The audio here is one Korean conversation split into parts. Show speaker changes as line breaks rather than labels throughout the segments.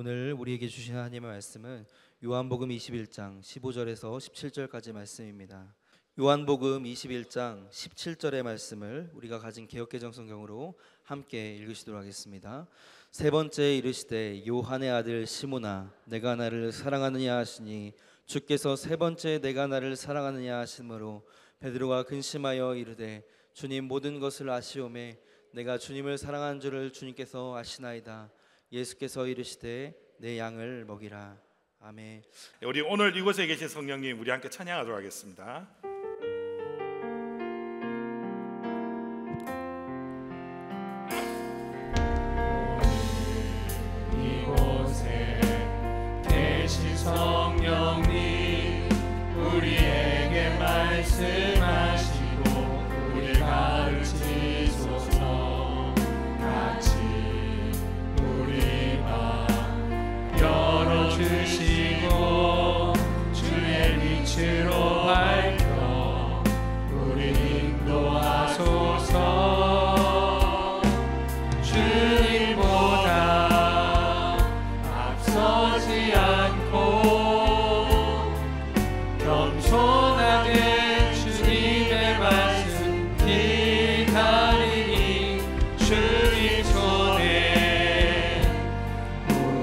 오늘 우리에게 주신 하나님의 말씀은 요한복음 21장 15절에서 17절까지 말씀입니다. 요한복음 21장 17절의 말씀을 우리가 가진 개역개정 성경으로 함께 읽으시도록 하겠습니다. 세 번째 이르시되 요한의 아들 시몬아 내가 나를 사랑하느냐 하시니 주께서 세 번째 내가 나를 사랑하느냐 하심으로 베드로가 근심하여 이르되 주님 모든 것을 아시오매 내가 주님을 사랑한 줄을 주님께서 아시나이다. 예수께서 이르시되 내 양을 먹이라. 아멘.
우리 오늘 이곳에 계신 성령님 우리 함께 찬양하도록 하겠습니다.
이곳에 계신 성령님 우리에게 말씀하시고 우리 가르치소서. 같이 우리 맘 열어주시고 주의 빛으로 밝혀 우리 인도하소서. 주님보다 앞서지 않고 겸손하게 주님의 말씀 기다리니 주님 손에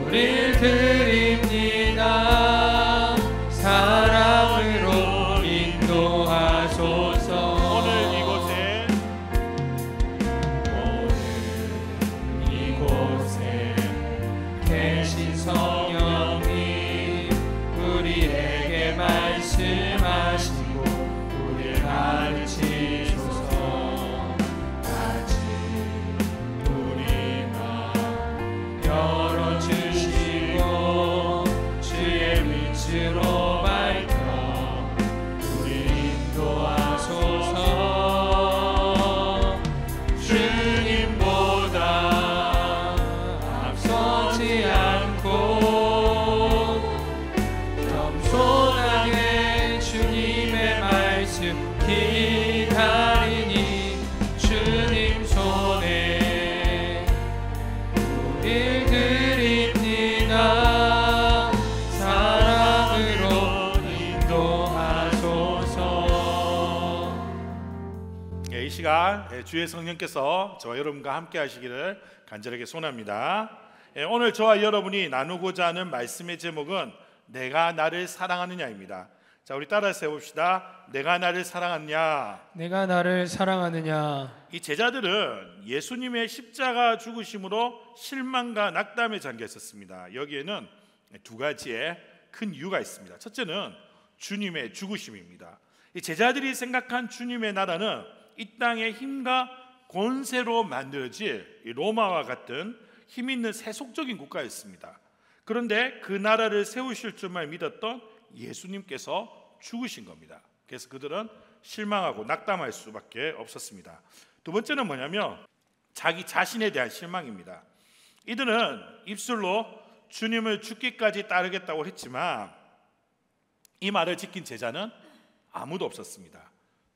우릴 드립니다. 사랑으로 인도하소서. 오늘 이곳에 계신 성령님 우리에게 말씀하시고 우리를 가르치소서. 같이 우리 맘 열어주시고 주의 빛으로 밝혀 우리 인도하소서. 주님보다 앞서지 않고 겸손하게 주님의 말씀 기다리니 주님 손에 우릴 드립니다. 사랑으로 인도하소서.
이 시간 주의 성령께서 저와 여러분과 함께 하시기를 간절하게 소원합니다. 오늘 저와 여러분이 나누고자 하는 말씀의 제목은 내가 나를 사랑하느냐입니다. 자, 우리 따라서 해봅시다. 내가 나를 사랑하느냐.
내가 나를 사랑하느냐.
이 제자들은 예수님의 십자가 죽으심으로 실망과 낙담에 잠겨 있었습니다. 여기에는 두 가지의 큰 이유가 있습니다. 첫째는 주님의 죽으심입니다. 이 제자들이 생각한 주님의 나라는 이 땅의 힘과 권세로 만들어질 이 로마와 같은 힘 있는 세속적인 국가였습니다. 그런데 그 나라를 세우실 줄만 믿었던 예수님께서 죽으신 겁니다. 그래서 그들은 실망하고 낙담할 수밖에 없었습니다. 두 번째는 뭐냐면 자기 자신에 대한 실망입니다. 이들은 입술로 주님을 죽기까지 따르겠다고 했지만 이 말을 지킨 제자는 아무도 없었습니다.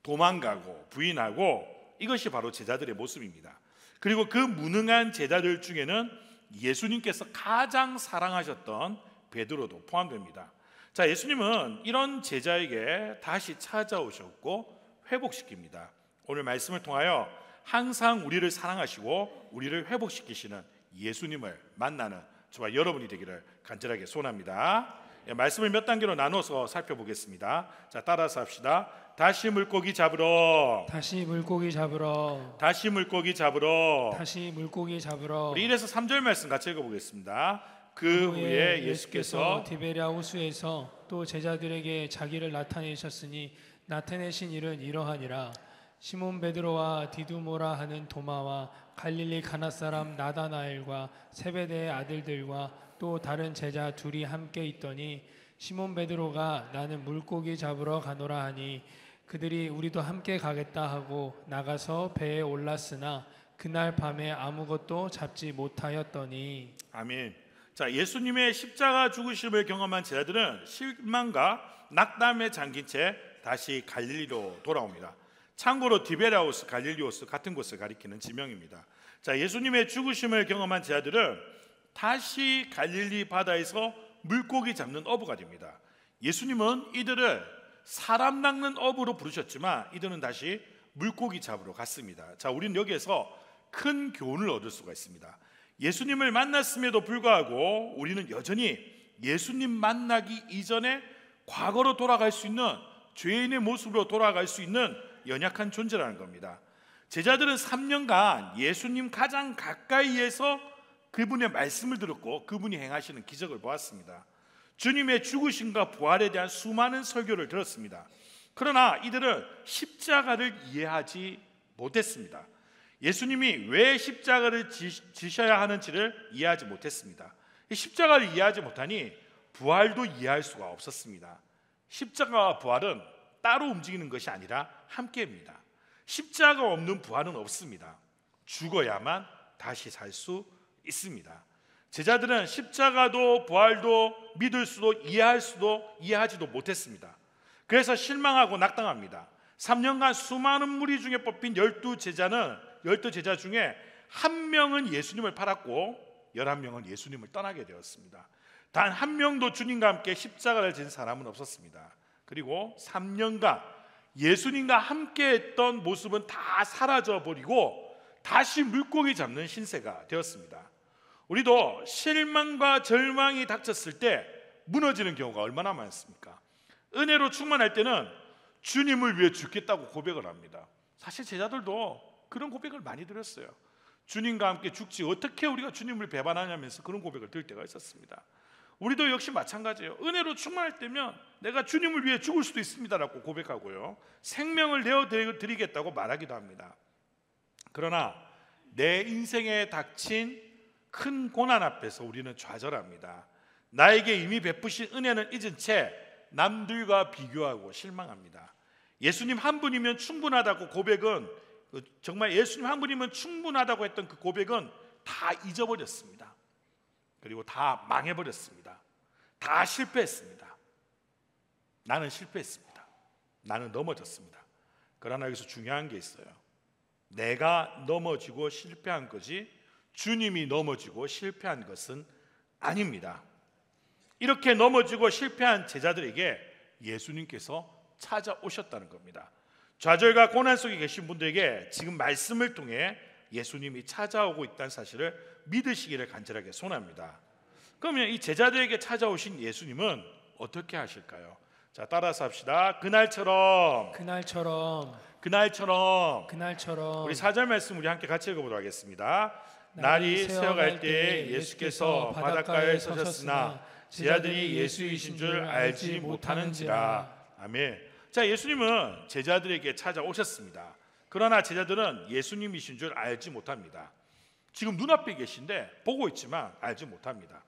도망가고 부인하고 이것이 바로 제자들의 모습입니다. 그리고 그 무능한 제자들 중에는 예수님께서 가장 사랑하셨던 베드로도 포함됩니다. 자, 예수님은 이런 제자에게 다시 찾아오셨고 회복시킵니다. 오늘 말씀을 통하여 항상 우리를 사랑하시고 우리를 회복시키시는 예수님을 만나는 저와 여러분이 되기를 간절하게 소원합니다. 말씀을 몇 단계로 나눠서 살펴보겠습니다. 자, 따라서 합시다. 다시 물고기 잡으러.
다시 물고기 잡으러.
다시 물고기 잡으러.
다시 물고기 잡으러.
우리 1에서 3절 말씀 같이 읽어보겠습니다. 그 후에 예수께서
디베랴 호수에서 또 제자들에게 자기를 나타내셨으니 나타내신 일은 이러하니라. 시몬 베드로와 디두모라 하는 도마와 갈릴리 가나 사람 나다나엘과 세베대의 아들들과 또 다른 제자 둘이 함께 있더니 시몬 베드로가 나는 물고기 잡으러 가노라 하니 그들이 우리도 함께 가겠다 하고 나가서 배에 올랐으나 그날 밤에 아무것도 잡지 못하였더니.
아멘. 자, 예수님의 십자가 죽으심을 경험한 제자들은 실망과 낙담에 잠긴 채 다시 갈릴리로 돌아옵니다. 참고로 디베랴호스, 갈릴리호스 같은 곳을 가리키는 지명입니다. 자, 예수님의 죽으심을 경험한 제자들은 다시 갈릴리 바다에서 물고기 잡는 어부가 됩니다. 예수님은 이들을 사람 낚는 어부로 부르셨지만 이들은 다시 물고기 잡으러 갔습니다. 자, 우리는 여기에서 큰 교훈을 얻을 수가 있습니다. 예수님을 만났음에도 불구하고 우리는 여전히 예수님 만나기 이전에 과거로 돌아갈 수 있는, 죄인의 모습으로 돌아갈 수 있는 연약한 존재라는 겁니다. 제자들은 3년간 예수님 가장 가까이에서 그분의 말씀을 들었고 그분이 행하시는 기적을 보았습니다. 주님의 죽으심과 부활에 대한 수많은 설교를 들었습니다. 그러나 이들은 십자가를 이해하지 못했습니다. 예수님이 왜 십자가를 지셔야 하는지를 이해하지 못했습니다. 이 십자가를 이해하지 못하니 부활도 이해할 수가 없었습니다. 십자가와 부활은 따로 움직이는 것이 아니라 함께입니다. 십자가 없는 부활은 없습니다. 죽어야만 다시 살 수 있습니다. 제자들은 십자가도 부활도 믿을 수도 이해할 수도 이해하지도 못했습니다. 그래서 실망하고 낙담합니다. 3년간 수많은 무리 중에 뽑힌 12제자 중에 한 명은 예수님을 팔았고 11명은 예수님을 떠나게 되었습니다. 단 한 명도 주님과 함께 십자가를 진 사람은 없었습니다. 그리고 3년간 예수님과 함께 했던 모습은 다 사라져버리고 다시 물고기 잡는 신세가 되었습니다. 우리도 실망과 절망이 닥쳤을 때 무너지는 경우가 얼마나 많습니까? 은혜로 충만할 때는 주님을 위해 죽겠다고 고백을 합니다. 사실 제자들도 그런 고백을 많이 드렸어요. 주님과 함께 죽지 어떻게 우리가 주님을 배반하냐면서 그런 고백을 들 때가 있었습니다. 우리도 역시 마찬가지예요. 은혜로 충만할 때면 내가 주님을 위해 죽을 수도 있습니다라고 고백하고요, 생명을 내어드리겠다고 말하기도 합니다. 그러나 내 인생에 닥친 큰 고난 앞에서 우리는 좌절합니다. 나에게 이미 베푸신 은혜는 잊은 채 남들과 비교하고 실망합니다. 예수님 한 분이면 충분하다고 고백은, 정말 예수님 한 분이면 충분하다고 했던 그 고백은 다 잊어버렸습니다. 그리고 다 망해버렸습니다. 다 실패했습니다. 나는 실패했습니다. 나는 넘어졌습니다. 그러나 여기서 중요한 게 있어요. 내가 넘어지고 실패한 거지 주님이 넘어지고 실패한 것은 아닙니다. 이렇게 넘어지고 실패한 제자들에게 예수님께서 찾아오셨다는 겁니다. 좌절과 고난 속에 계신 분들에게 지금 말씀을 통해 예수님이 찾아오고 있다는 사실을 믿으시기를 간절하게 소원합니다. 그러면 이 제자들에게 찾아오신 예수님은 어떻게 하실까요? 자, 따라서 합시다. 그날처럼 우리 4절 말씀 우리 함께 같이 읽어보도록 하겠습니다. 날이 새어갈 때에 예수께서 바닷가에 서셨으나 제자들이 예수이신 줄 알지 못하는지라. 아멘. 자, 예수님은 제자들에게 찾아오셨습니다. 그러나 제자들은 예수님이신 줄 알지 못합니다. 지금 눈앞에 계신데 보고 있지만 알지 못합니다.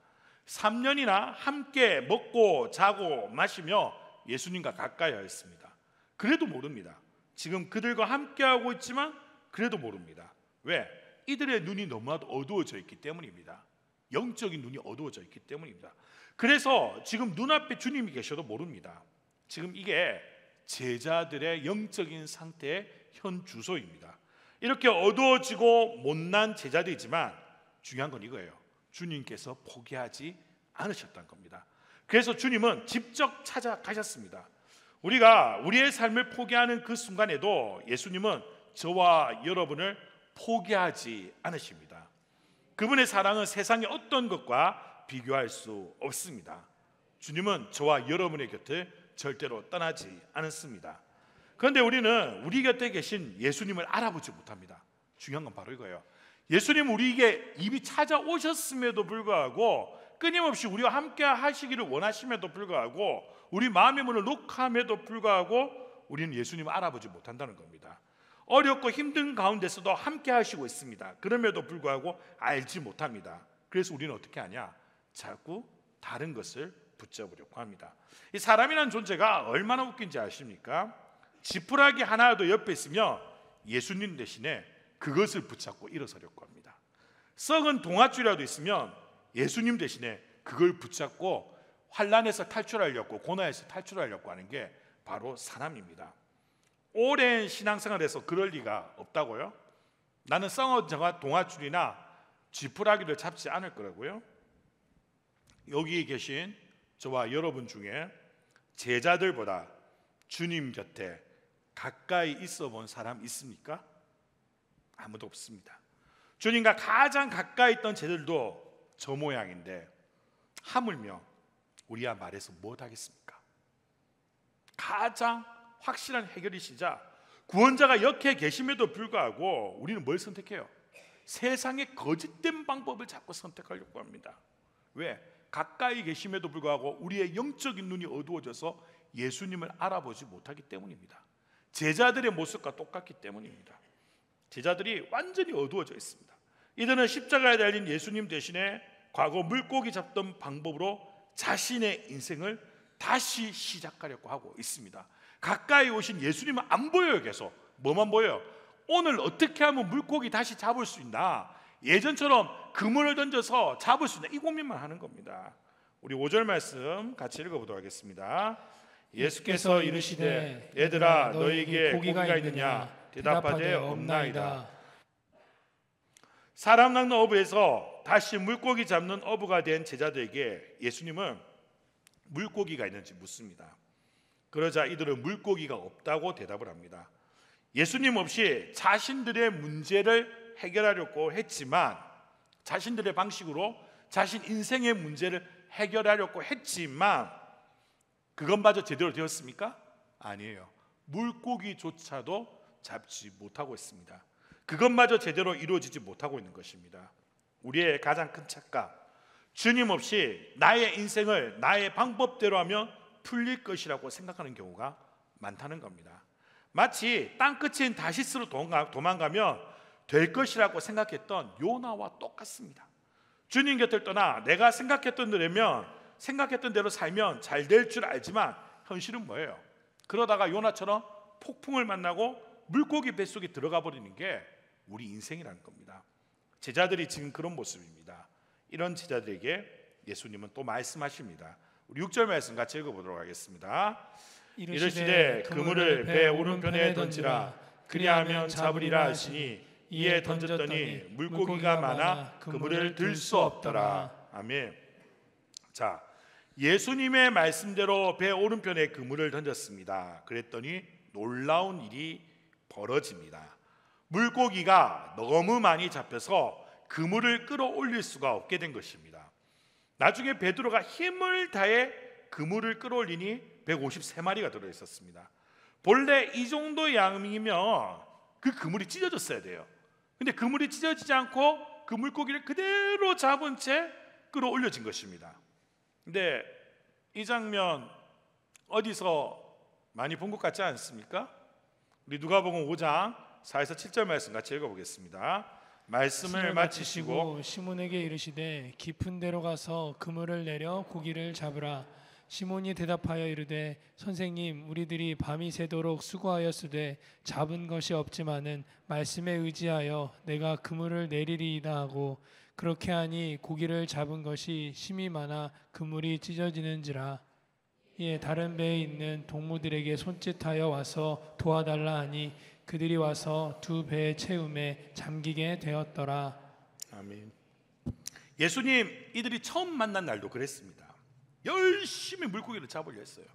3년이나 함께 먹고 자고 마시며 예수님과 가까이 하였습니다. 그래도 모릅니다. 지금 그들과 함께하고 있지만 그래도 모릅니다. 왜? 이들의 눈이 너무나도 어두워져 있기 때문입니다. 영적인 눈이 어두워져 있기 때문입니다. 그래서 지금 눈앞에 주님이 계셔도 모릅니다. 지금 이게 제자들의 영적인 상태의 현 주소입니다. 이렇게 어두워지고 못난 제자들이지만 중요한 건 이거예요. 주님께서 포기하지 않으셨다는 겁니다. 그래서 주님은 직접 찾아가셨습니다. 우리가 우리의 삶을 포기하는 그 순간에도 예수님은 저와 여러분을 포기하지 않으십니다. 그분의 사랑은 세상의 어떤 것과 비교할 수 없습니다. 주님은 저와 여러분의 곁을 절대로 떠나지 않습니다. 그런데 우리는 우리 곁에 계신 예수님을 알아보지 못합니다. 중요한 건 바로 이거예요. 예수님 우리에게 이미 찾아오셨음에도 불구하고 끊임없이 우리와 함께 하시기를 원하심에도 불구하고 우리 마음의 문을 녹함에도 불구하고 우리는 예수님을 알아보지 못한다는 겁니다. 어렵고 힘든 가운데서도 함께 하시고 있습니다. 그럼에도 불구하고 알지 못합니다. 그래서 우리는 어떻게 하냐? 자꾸 다른 것을 붙잡으려고 합니다. 이 사람이라는 존재가 얼마나 웃긴지 아십니까? 지푸라기 하나라도 옆에 있으면 예수님 대신에 그것을 붙잡고 일어서려고 합니다. 썩은 동아줄이라도 있으면 예수님 대신에 그걸 붙잡고 환난에서 탈출하려고, 고난에서 탈출하려고 하는 게 바로 사람입니다. 오랜 신앙생활에서 그럴 리가 없다고요? 나는 썩은 동아줄이나 지푸라기를 잡지 않을 거라고요? 여기 계신 저와 여러분 중에 제자들보다 주님 곁에 가까이 있어 본 사람 있습니까? 아무도 없습니다. 주님과 가장 가까이 있던 제자들도 저 모양인데 하물며 우리야 말해서 못하겠습니까? 가장 확실한 해결이시자 구원자가 옆에 계심에도 불구하고 우리는 뭘 선택해요? 세상의 거짓된 방법을 자꾸 선택하려고 합니다. 왜? 가까이 계심에도 불구하고 우리의 영적인 눈이 어두워져서 예수님을 알아보지 못하기 때문입니다. 제자들의 모습과 똑같기 때문입니다. 제자들이 완전히 어두워져 있습니다. 이들은 십자가에 달린 예수님 대신에 과거 물고기 잡던 방법으로 자신의 인생을 다시 시작하려고 하고 있습니다. 가까이 오신 예수님은 안 보여요. 계속 뭐만 보여요? 오늘 어떻게 하면 물고기 다시 잡을 수 있나? 예전처럼 그물을 던져서 잡을 수 있나? 이 고민만 하는 겁니다. 우리 5절 말씀 같이 읽어보도록 하겠습니다. 예수께서 이르시되 얘들아 너희에게 고기가 있느냐? 대답하되 없나이다. 사람 낚는 어부에서 다시 물고기 잡는 어부가 된 제자들에게 예수님은 물고기가 있는지 묻습니다. 그러자 이들은 물고기가 없다고 대답을 합니다. 예수님 없이 자신들의 문제를 해결하려고 했지만, 자신들의 방식으로 자신 인생의 문제를 해결하려고 했지만 그것마저 제대로 되었습니까? 아니에요. 물고기조차도 잡지 못하고 있습니다. 그것마저 제대로 이루어지지 못하고 있는 것입니다. 우리의 가장 큰 착각, 주님 없이 나의 인생을 나의 방법대로 하면 풀릴 것이라고 생각하는 경우가 많다는 겁니다. 마치 땅끝인 다시스로 도망가면 될 것이라고 생각했던 요나와 똑같습니다. 주님 곁을 떠나 내가 생각했던 대로 살면 잘 될 줄 알지만 현실은 뭐예요? 그러다가 요나처럼 폭풍을 만나고 물고기 뱃속에 들어가 버리는 게 우리 인생이라는 겁니다. 제자들이 지금 그런 모습입니다. 이런 제자들에게 예수님은 또 말씀하십니다. 우리 6절 말씀 같이 읽어보도록 하겠습니다. 이르시되 그물을 배 오른편에 던지라. 그리하면 잡으리라 하시니 이에 던졌더니 물고기가 많아 그물을 들 수 없더라. 아멘. 자, 예수님의 말씀대로 배 오른편에 그물을 던졌습니다. 그랬더니 놀라운 일이 벌어집니다. 물고기가 너무 많이 잡혀서 그물을 끌어올릴 수가 없게 된 것입니다. 나중에 베드로가 힘을 다해 그물을 끌어올리니 153마리가 들어있었습니다. 본래 이 정도 양이면 그 그물이 찢어졌어야 돼요. 근데 그물이 찢어지지 않고 그 물고기를 그대로 잡은 채 끌어올려진 것입니다. 근데 이 장면 어디서 많이 본 것 같지 않습니까? 우리 누가복음 5장 4에서 7절 말씀 같이 읽어보겠습니다. 말씀을 마치시고
시몬에게 이르시되 깊은 데로 가서 그물을 내려 고기를 잡으라. 시몬이 대답하여 이르되 선생님 우리들이 밤이 새도록 수고하였으되 잡은 것이 없지만은 말씀에 의지하여 내가 그물을 내리리이다 하고 그렇게 하니 고기를 잡은 것이 심히 많아 그물이 찢어지는지라. 이에 다른 배에 있는 동무들에게 손짓하여 와서 도와달라 하니 그들이 와서 두 배의 채움에 잠기게 되었더라.
아멘. 예수님 이들이 처음 만난 날도 그랬습니다. 열심히 물고기를 잡으려 했어요.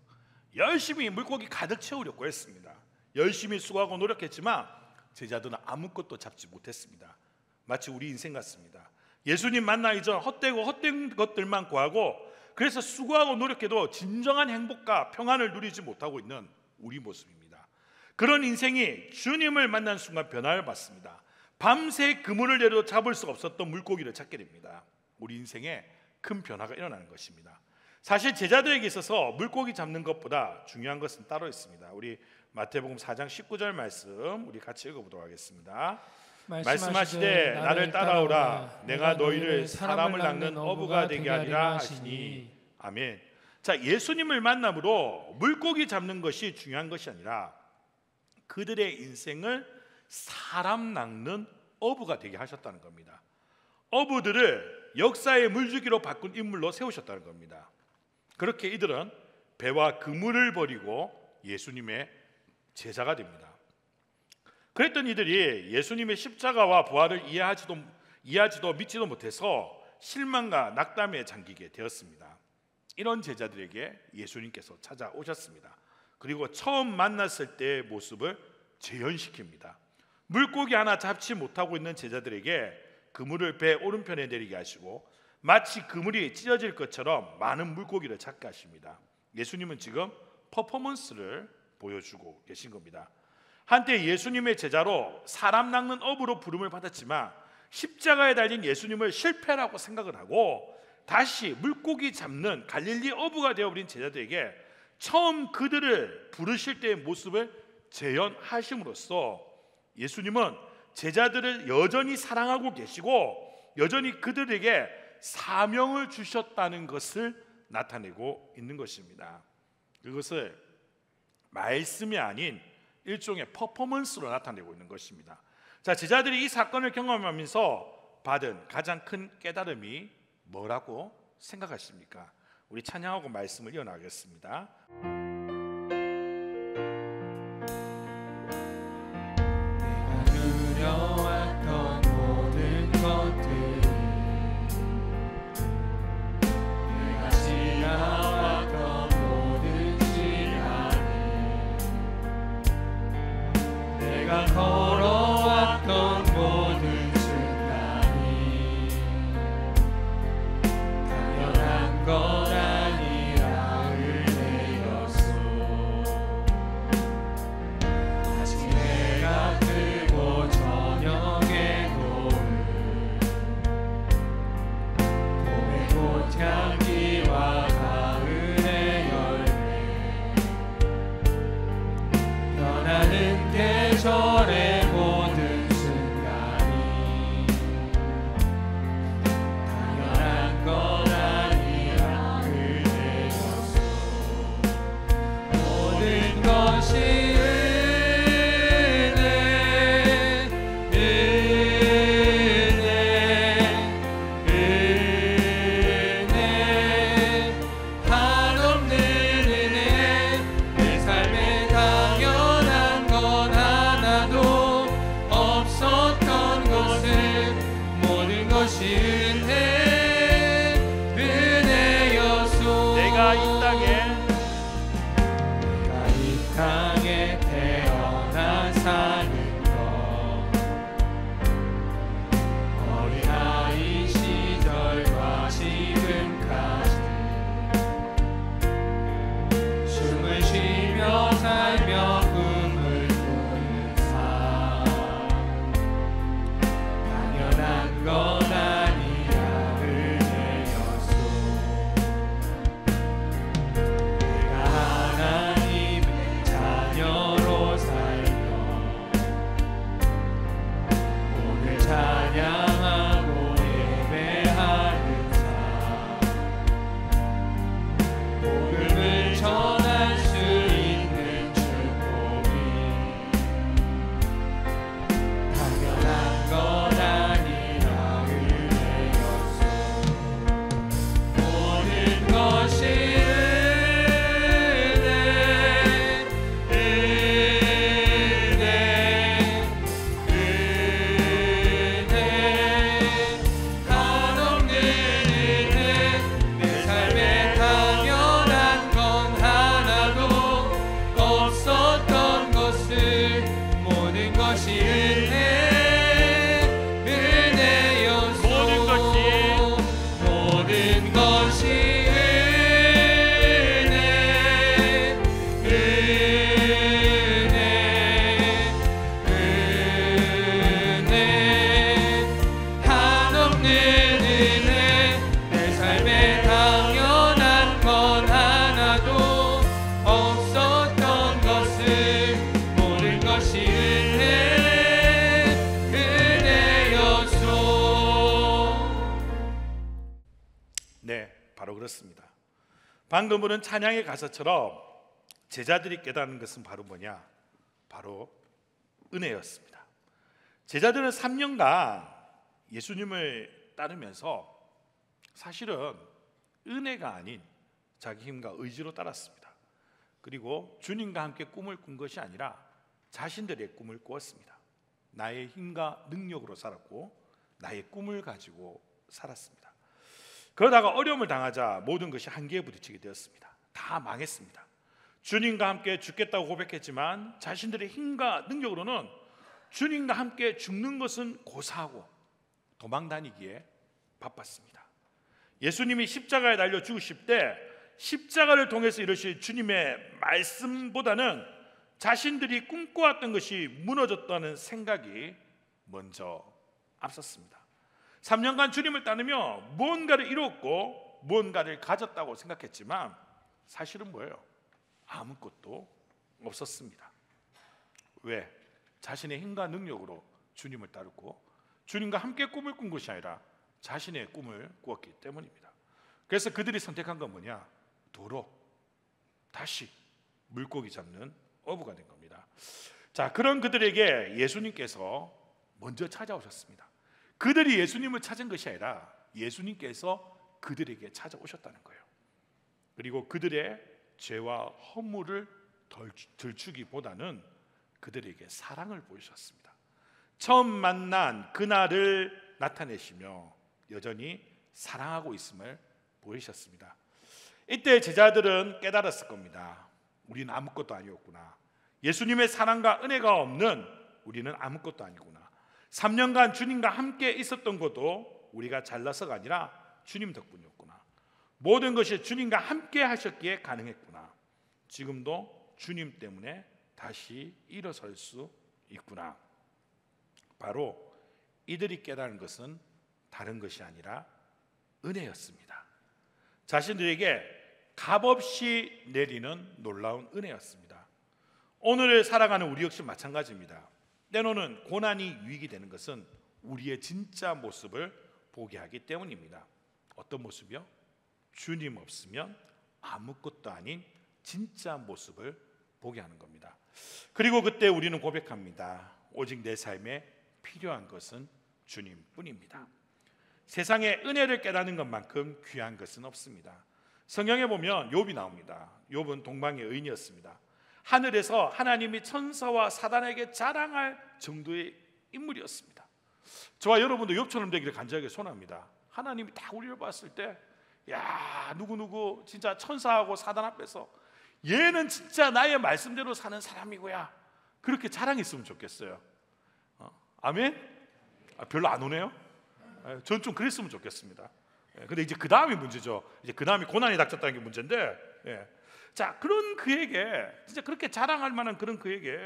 열심히 물고기 가득 채우려고 했습니다. 열심히 수고하고 노력했지만 제자들은 아무것도 잡지 못했습니다. 마치 우리 인생 같습니다. 예수님 만나기 전 헛된 것들만 구하고 그래서 수고하고 노력해도 진정한 행복과 평안을 누리지 못하고 있는 우리 모습입니다. 그런 인생이 주님을 만난 순간 변화를 받습니다. 밤새 그물을 내려 잡을 수 없었던 물고기를 찾게 됩니다. 우리 인생에 큰 변화가 일어나는 것입니다. 사실 제자들에게 있어서 물고기 잡는 것보다 중요한 것은 따로 있습니다. 우리 마태복음 4장 19절 말씀 우리 같이 읽어보도록 하겠습니다. 말씀하시되 나를 따라오라. 내가 너희를 사람을 낚는 어부가 되게 하리라 하시니. 아멘. 자, 예수님을 만남으로 물고기 잡는 것이 중요한 것이 아니라 그들의 인생을 사람 낚는 어부가 되게 하셨다는 겁니다. 어부들을 역사의 물주기로 바꾼 인물로 세우셨다는 겁니다. 그렇게 이들은 배와 그물을 버리고 예수님의 제자가 됩니다. 그랬던 이들이 예수님의 십자가와 부활을 이해하지도 믿지도 못해서 실망과 낙담에 잠기게 되었습니다. 이런 제자들에게 예수님께서 찾아오셨습니다. 그리고 처음 만났을 때의 모습을 재현시킵니다. 물고기 하나 잡지 못하고 있는 제자들에게 그물을 배 오른편에 내리게 하시고 마치 그물이 찢어질 것처럼 많은 물고기를 잡게 하십니다. 예수님은 지금 퍼포먼스를 보여주고 계신 겁니다. 한때 예수님의 제자로 사람 낚는 어부로 부름을 받았지만 십자가에 달린 예수님을 실패라고 생각을 하고 다시 물고기 잡는 갈릴리 어부가 되어버린 제자들에게 처음 그들을 부르실 때의 모습을 재현하심으로써 예수님은 제자들을 여전히 사랑하고 계시고 여전히 그들에게 사명을 주셨다는 것을 나타내고 있는 것입니다. 그것을 말씀이 아닌 일종의 퍼포먼스로 나타내고 있는 것입니다. 자, 제자들이 이 사건을 경험하면서 받은 가장 큰 깨달음이 뭐라고 생각하십니까? 우리 찬양하고 말씀을 이어나가겠습니다.
내가 누려왔던 모든 것들, 내가 지나왔던 모든 시간을, 내가 걸어왔던 모든 순간이 당연한 것 아니라 은혜였소. 아직 내가 뜨고 저녁의 노을, 봄의 꽃향기와 가을의 열매, 변하는 계절의 모든 순간이 당연한 것 아니라 은혜였소. 모든 것이 은혜, 한없는 은혜. 내 삶에 당연한 건 하나도 없었던 것을 모든 것이 은혜였소.
내가 이
땅에 태어나 사는 것, 어린아이 시절과 지금까지 숨을 쉬며 살며 꿈을 꾸는 삶, 당연한 건 아니라 은혜였소. 내가 하나님의 자녀로 살며 오늘 찬양하고 예배하는 삶, 복음을 전할 수 있는 축복이 당연한 건 아니라 은혜였소. 모든 것이 한없는 은혜. 내 삶에 당연한 건 하나도 없었던 것을 모든 것이 은혜였소. 모든 것이 한없는 은혜. 내 삶에 당연한 건 하나도 없었던 것을 모든 것이 은혜였소.
네, 바로 그렇습니다. 방금 부른 찬양의 가사처럼 제자들이 깨닫는 것은 바로 뭐냐? 바로 은혜였습니다. 제자들은 3년간 예수님을 따르면서 사실은 은혜가 아닌 자기 힘과 의지로 따랐습니다. 그리고 주님과 함께 꿈을 꾼 것이 아니라 자신들의 꿈을 꾸었습니다. 나의 힘과 능력으로 살았고 나의 꿈을 가지고 살았습니다. 그러다가 어려움을 당하자 모든 것이 한계에 부딪히게 되었습니다. 다 망했습니다. 주님과 함께 죽겠다고 고백했지만 자신들의 힘과 능력으로는 주님과 함께 죽는 것은 고사하고 도망 다니기에 바빴습니다. 예수님이 십자가에 달려 죽으실 때 십자가를 통해서 이르실 주님의 말씀보다는 자신들이 꿈꿔왔던 것이 무너졌다는 생각이 먼저 앞섰습니다. 3년간 주님을 따르며 무언가를 이뤘고 무언가를 가졌다고 생각했지만 사실은 뭐예요? 아무것도 없었습니다. 왜? 자신의 힘과 능력으로 주님을 따르고 주님과 함께 꿈을 꾼 것이 아니라 자신의 꿈을 꾸었기 때문입니다. 그래서 그들이 선택한 건 뭐냐? 도로 다시 물고기 잡는 어부가 된 겁니다. 자, 그런 그들에게 예수님께서 먼저 찾아오셨습니다. 그들이 예수님을 찾은 것이 아니라 예수님께서 그들에게 찾아오셨다는 거예요. 그리고 그들의 죄와 허물을 들추기보다는 그들에게 사랑을 보이셨습니다. 처음 만난 그날을 나타내시며 여전히 사랑하고 있음을 보이셨습니다. 이때 제자들은 깨달았을 겁니다. 우리는 아무것도 아니었구나. 예수님의 사랑과 은혜가 없는 우리는 아무것도 아니구나. 3년간 주님과 함께 있었던 것도 우리가 잘나서가 아니라 주님 덕분이었구나. 모든 것이 주님과 함께 하셨기에 가능했구나. 지금도 주님 때문에 다시 일어설 수 있구나. 바로 이들이 깨달은 것은 다른 것이 아니라 은혜였습니다. 자신들에게 값없이 내리는 놀라운 은혜였습니다. 오늘을 살아가는 우리 역시 마찬가지입니다. 때로는 고난이 유익이 되는 것은 우리의 진짜 모습을 보게 하기 때문입니다. 어떤 모습이요? 주님 없으면 아무것도 아닌 진짜 모습을 보게 하는 겁니다. 그리고 그때 우리는 고백합니다. 오직 내 삶에 필요한 것은 주님뿐입니다. 세상에 은혜를 깨닫는 것만큼 귀한 것은 없습니다. 성경에 보면 욥이 나옵니다. 욥은 동방의 의인이었습니다. 하늘에서 하나님이 천사와 사단에게 자랑할 정도의 인물이었습니다. 저와 여러분도 욥처럼 되기를 간절하게 소원합니다. 하나님이 딱 우리를 봤을 때, 야, 누구누구 진짜 천사하고 사단 앞에서 얘는 진짜 나의 말씀대로 사는 사람이고야, 그렇게 자랑했으면 좋겠어요. 아멘? 별로 안 오네요. 전 좀 그랬으면 좋겠습니다. 근데 이제 그 다음이 문제죠. 이제 그 다음이 고난이 닥쳤다는 게 문제인데, 자, 그런 그에게 진짜 그렇게 자랑할 만한 그런 그에게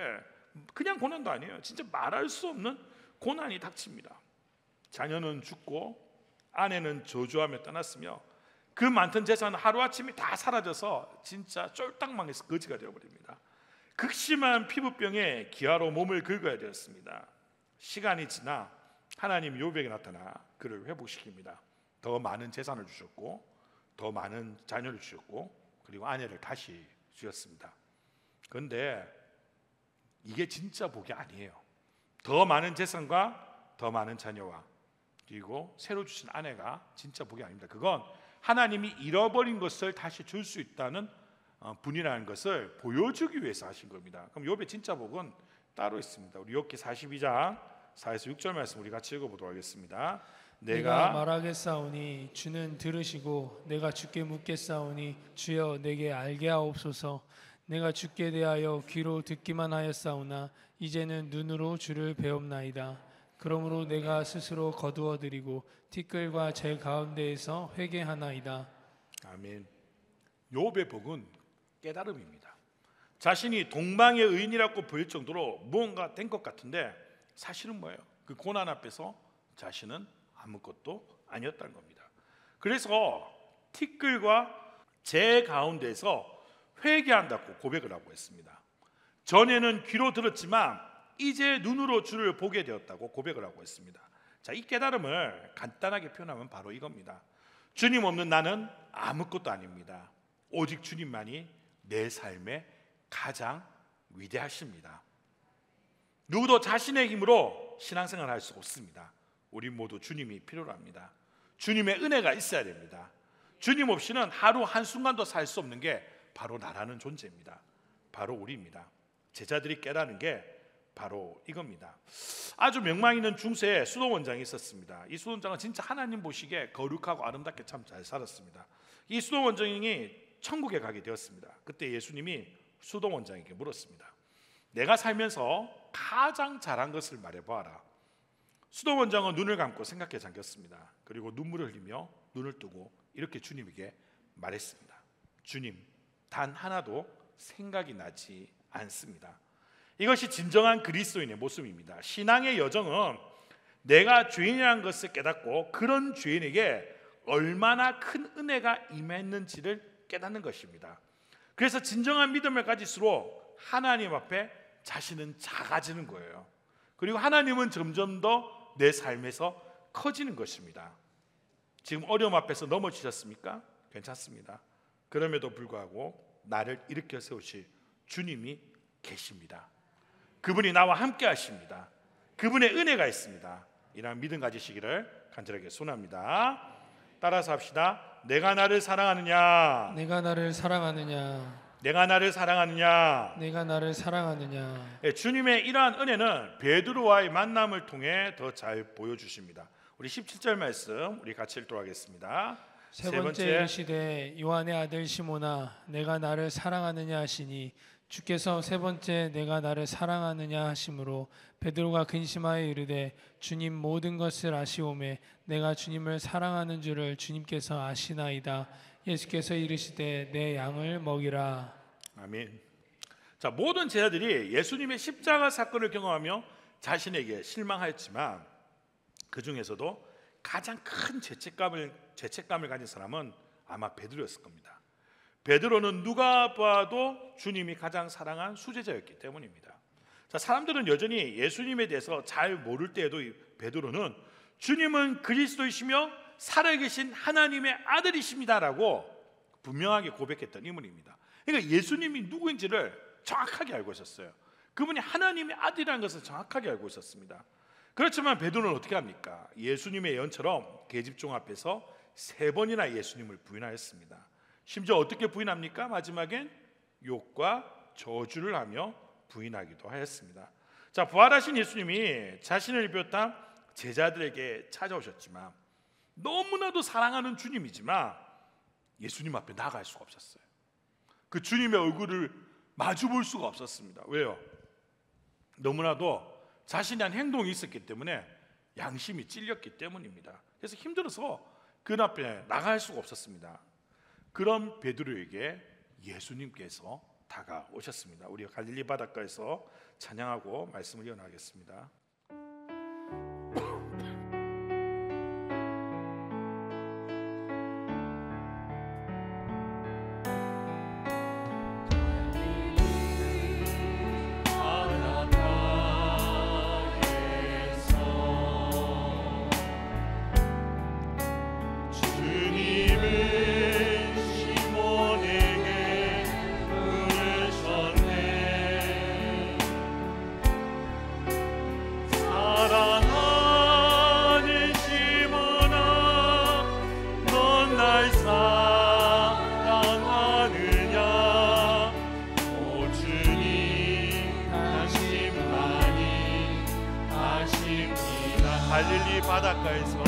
그냥 고난도 아니에요. 진짜 말할 수 없는 고난이 닥칩니다. 자녀는 죽고 아내는 저주하며 떠났으며 그 많던 재산은 하루아침에 다 사라져서 진짜 쫄딱 망해서 거지가 되어버립니다. 극심한 피부병에 기아로 몸을 긁어야 되었습니다. 시간이 지나 하나님 욥에게 나타나 그를 회복시킵니다. 더 많은 재산을 주셨고 더 많은 자녀를 주셨고 그리고 아내를 다시 주셨습니다. 그런데 이게 진짜 복이 아니에요. 더 많은 재산과 더 많은 자녀와 그리고 새로 주신 아내가 진짜 복이 아닙니다. 그건 하나님이 잃어버린 것을 다시 줄 수 있다는 분이라는 것을 보여주기 위해서 하신 겁니다. 그럼 욥의 진짜 복은 따로 있습니다. 우리 욥기 42장 4에서 6절 말씀 우리 같이 읽어보도록 하겠습니다.
내가 말하겠사오니 주는 들으시고 내가 주께 묻겠사오니 주여 내게 알게 하옵소서. 내가 주께 대하여 귀로 듣기만 하였사오나 이제는 눈으로 주를 배웁나이다. 그러므로 내가 스스로 거두어드리고 티끌과 제 가운데에서 회개하나이다.
아멘. 욥의 복은 깨달음입니다. 자신이 동방의 의인이라고 보일 정도로 무언가 된 것 같은데 사실은 뭐예요? 그 고난 앞에서 자신은 아무것도 아니었다는 겁니다. 그래서 티끌과 제 가운데서 회개한다고 고백을 하고 있습니다. 전에는 귀로 들었지만 이제 눈으로 주를 보게 되었다고 고백을 하고 있습니다. 자, 이 깨달음을 간단하게 표현하면 바로 이겁니다. 주님 없는 나는 아무것도 아닙니다. 오직 주님만이 내 삶의 가장 위대하십니다. 누구도 자신의 힘으로 신앙생활을 할 수 없습니다. 우리 모두 주님이 필요로 합니다. 주님의 은혜가 있어야 됩니다. 주님 없이는 하루 한순간도 살 수 없는 게 바로 나라는 존재입니다. 바로 우리입니다. 제자들이 깨달은 게 바로 이겁니다. 아주 명망 있는 중세 수도원장이 있었습니다. 이 수도원장은 진짜 하나님 보시기에 거룩하고 아름답게 참 잘 살았습니다. 이 수도원장이 천국에 가게 되었습니다. 그때 예수님이 수도원장에게 물었습니다. 내가 살면서 가장 잘한 것을 말해보아라. 수도원장은 눈을 감고 생각에 잠겼습니다. 그리고 눈물을 흘리며 눈을 뜨고 이렇게 주님에게 말했습니다. 주님, 단 하나도 생각이 나지 않습니다. 이것이 진정한 그리스도인의 모습입니다. 신앙의 여정은 내가 죄인이라는 것을 깨닫고 그런 죄인에게 얼마나 큰 은혜가 임했는지를 깨닫는 것입니다. 그래서 진정한 믿음을 가질수록 하나님 앞에 자신은 작아지는 거예요. 그리고 하나님은 점점 더 내 삶에서 커지는 것입니다. 지금 어려움 앞에서 넘어지셨습니까? 괜찮습니다. 그럼에도 불구하고 나를 일으켜 세우실 주님이 계십니다. 그분이 나와 함께 하십니다. 그분의 은혜가 있습니다. 이런 믿음 가지시기를 간절하게 소원합니다. 따라서 합시다. 내가 나를 사랑하느냐?
내가 나를 사랑하느냐?
내가 나를 사랑하느냐?
내가 나를 사랑하느냐?
주님의 이러한 은혜는 베드로와의 만남을 통해 더 잘 보여주십니다. 우리 17절 말씀 우리 같이 읽도록 하겠습니다.
세 번째 이르시되 요한의 아들 시몬아 내가 나를 사랑하느냐 하시니 주께서 세 번째 내가 나를 사랑하느냐 하심으로 베드로가 근심하여 이르되 주님 모든 것을 아시오매 내가 주님을 사랑하는 줄을 주님께서 아시나이다. 예수께서 이르시되 내 양을 먹이라.
아멘. 자, 모든 제자들이 예수님의 십자가 사건을 경험하며 자신에게 실망하였지만 그 중에서도 가장 큰 죄책감을 가진 사람은 아마 베드로였을 겁니다. 베드로는 누가 봐도 주님이 가장 사랑한 수제자였기 때문입니다. 자, 사람들은 여전히 예수님에 대해서 잘 모를 때에도 베드로는 주님은 그리스도이시며 살아계신 하나님의 아들이십니다라고 분명하게 고백했던 인물입니다. 그러니까 예수님이 누구인지를 정확하게 알고 있었어요. 그분이 하나님의 아들이라는 것을 정확하게 알고 있었습니다. 그렇지만 베드로는 어떻게 합니까? 예수님의 예언처럼 계집종 앞에서 3번이나 예수님을 부인하였습니다. 심지어 어떻게 부인합니까? 마지막엔 욕과 저주를 하며 부인하기도 하였습니다. 자, 부활하신 예수님이 자신을 비롯한 제자들에게 찾아오셨지만 너무나도 사랑하는 주님이지만 예수님 앞에 나아갈 수가 없었어요. 그 주님의 얼굴을 마주 볼 수가 없었습니다. 왜요? 너무나도 자신이 한 행동이 있었기 때문에 양심이 찔렸기 때문입니다. 그래서 힘들어서 그 앞에 나갈 수가 없었습니다. 그런 베드로에게 예수님께서 다가오셨습니다. 우리가 갈릴리 바닷가에서 찬양하고 말씀을 이어나가겠습니다. 갈릴리 바닷가에서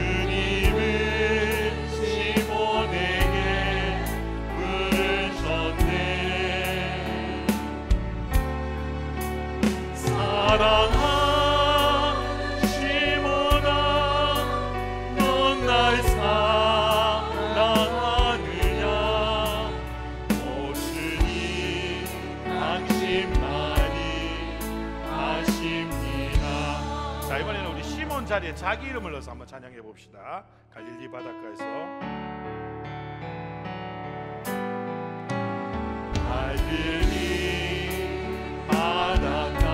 주님은 시몬에게 부르셨네. 사랑하는 날 사랑하느냐? 오 주님 당신만이 아십니다. 자, 이번에는 우리 시몬 자리에 자기 이름을 넣어서 한번 찬양해 봅시다. 갈릴리 바닷가에서 갈릴리 바닷가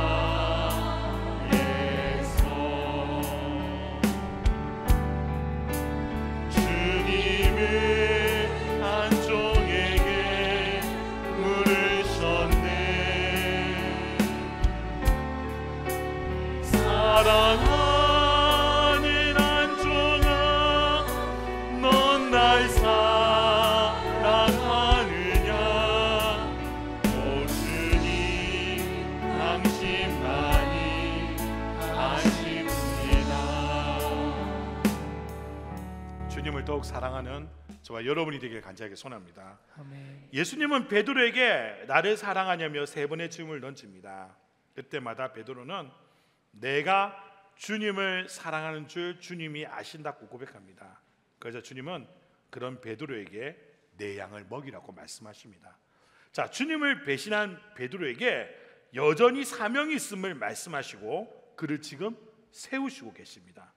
사랑하 사랑하는 저와 여러분이 되길 간절하게 소원합니다.
아멘.
예수님은 베드로에게 나를 사랑하냐며 3번의 질문을 던집니다. 그때마다 베드로는 내가 주님을 사랑하는 줄 주님이 아신다고 고백합니다. 그래서 주님은 그런 베드로에게 내 양을 먹이라고 말씀하십니다. 자, 주님을 배신한 베드로에게 여전히 사명이 있음을 말씀하시고 그를 지금 세우시고 계십니다.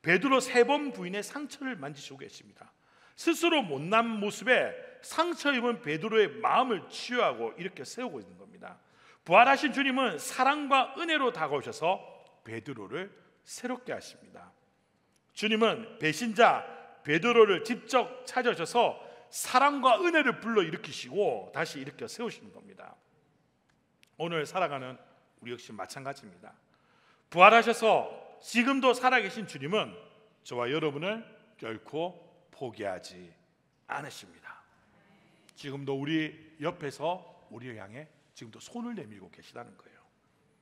베드로 3번 부인의 상처를 만지시고 계십니다. 스스로 못난 모습에 상처 입은 베드로의 마음을 치유하고 이렇게 세우고 있는 겁니다. 부활하신 주님은 사랑과 은혜로 다가오셔서 베드로를 새롭게 하십니다. 주님은 배신자 베드로를 직접 찾아오셔서 사랑과 은혜를 불러일으키시고 다시 일으켜 세우시는 겁니다. 오늘 살아가는 우리 역시 마찬가지입니다. 부활하셔서 지금도 살아계신 주님은 저와 여러분을 결코 포기하지 않으십니다. 지금도 우리 옆에서 우리를 향해 지금도 손을 내밀고 계시다는 거예요.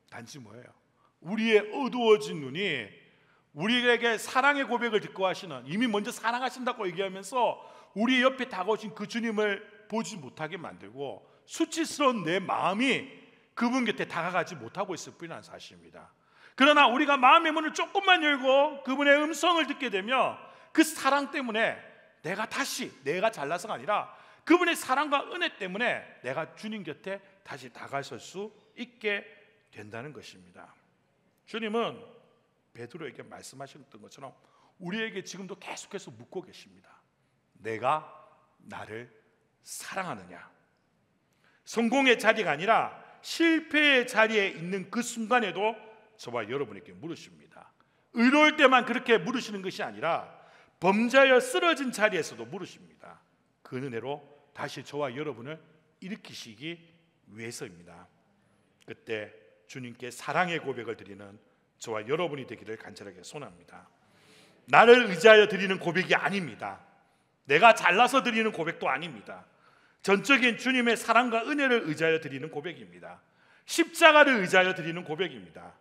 단지 뭐예요? 우리의 어두워진 눈이 우리에게 사랑의 고백을 듣고 하시는, 이미 먼저 사랑하신다고 얘기하면서 우리 옆에 다가오신 그 주님을 보지 못하게 만들고 수치스러운 내 마음이 그분 곁에 다가가지 못하고 있을 뿐이라는 사실입니다. 그러나 우리가 마음의 문을 조금만 열고 그분의 음성을 듣게 되면 그 사랑 때문에 내가 잘나서가 아니라 그분의 사랑과 은혜 때문에 내가 주님 곁에 다시 다가설 수 있게 된다는 것입니다. 주님은 베드로에게 말씀하셨던 것처럼 우리에게 지금도 계속해서 묻고 계십니다. 내가 나를 사랑하느냐? 성공의 자리가 아니라 실패의 자리에 있는 그 순간에도 저와 여러분에게 물으십니다. 의로울 때만 그렇게 물으시는 것이 아니라 범죄하여 쓰러진 자리에서도 물으십니다. 그 은혜로 다시 저와 여러분을 일으키시기 위해서입니다. 그때 주님께 사랑의 고백을 드리는 저와 여러분이 되기를 간절하게 소원합니다. 나를 의지하여 드리는 고백이 아닙니다. 내가 잘나서 드리는 고백도 아닙니다. 전적인 주님의 사랑과 은혜를 의지하여 드리는 고백입니다. 십자가를 의지하여 드리는 고백입니다.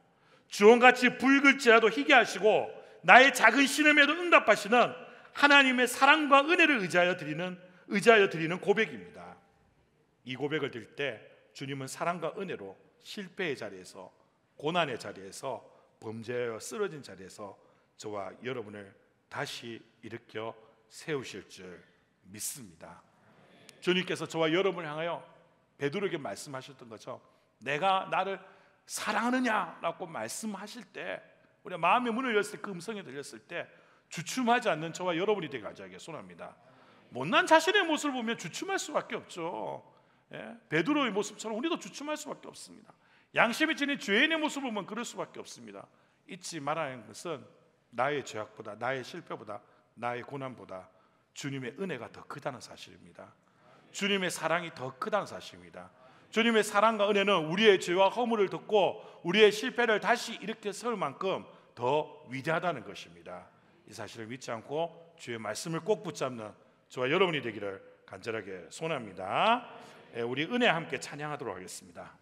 주홍같이 붉을지라도 희게 하시고 나의 작은 신음에도 응답하시는 하나님의 사랑과 은혜를 의지하여 드리는 고백입니다. 이 고백을 드릴 때 주님은 사랑과 은혜로 실패의 자리에서, 고난의 자리에서, 범죄하여 쓰러진 자리에서 저와 여러분을 다시 일으켜 세우실 줄 믿습니다. 주님께서 저와 여러분을 향하여 베드로에게 말씀하셨던 것처럼 내가 나를 사랑하느냐라고 말씀하실 때, 우리가 마음의 문을 열었을 때 그 음성이 들렸을 때 주춤하지 않는 저와 여러분이 되게 간절하게 소원합니다. 못난 자신의 모습을 보면 주춤할 수밖에 없죠. 베드로의 모습처럼 우리도 주춤할 수밖에 없습니다. 양심이 지닌 죄인의 모습을 보면 그럴 수밖에 없습니다. 잊지 말아야 하는 것은 나의 죄악보다, 나의 실패보다, 나의 고난보다 주님의 은혜가 더 크다는 사실입니다. 주님의 사랑이 더 크다는 사실입니다. 주님의 사랑과 은혜는 우리의 죄와 허물을 덮고 우리의 실패를 다시 일으켜 세울 만큼 더 위대하다는 것입니다. 이 사실을 믿지 않고 주의 말씀을 꼭 붙잡는 저와 여러분이 되기를 간절하게 소원합니다. 우리 은혜 함께 찬양하도록 하겠습니다.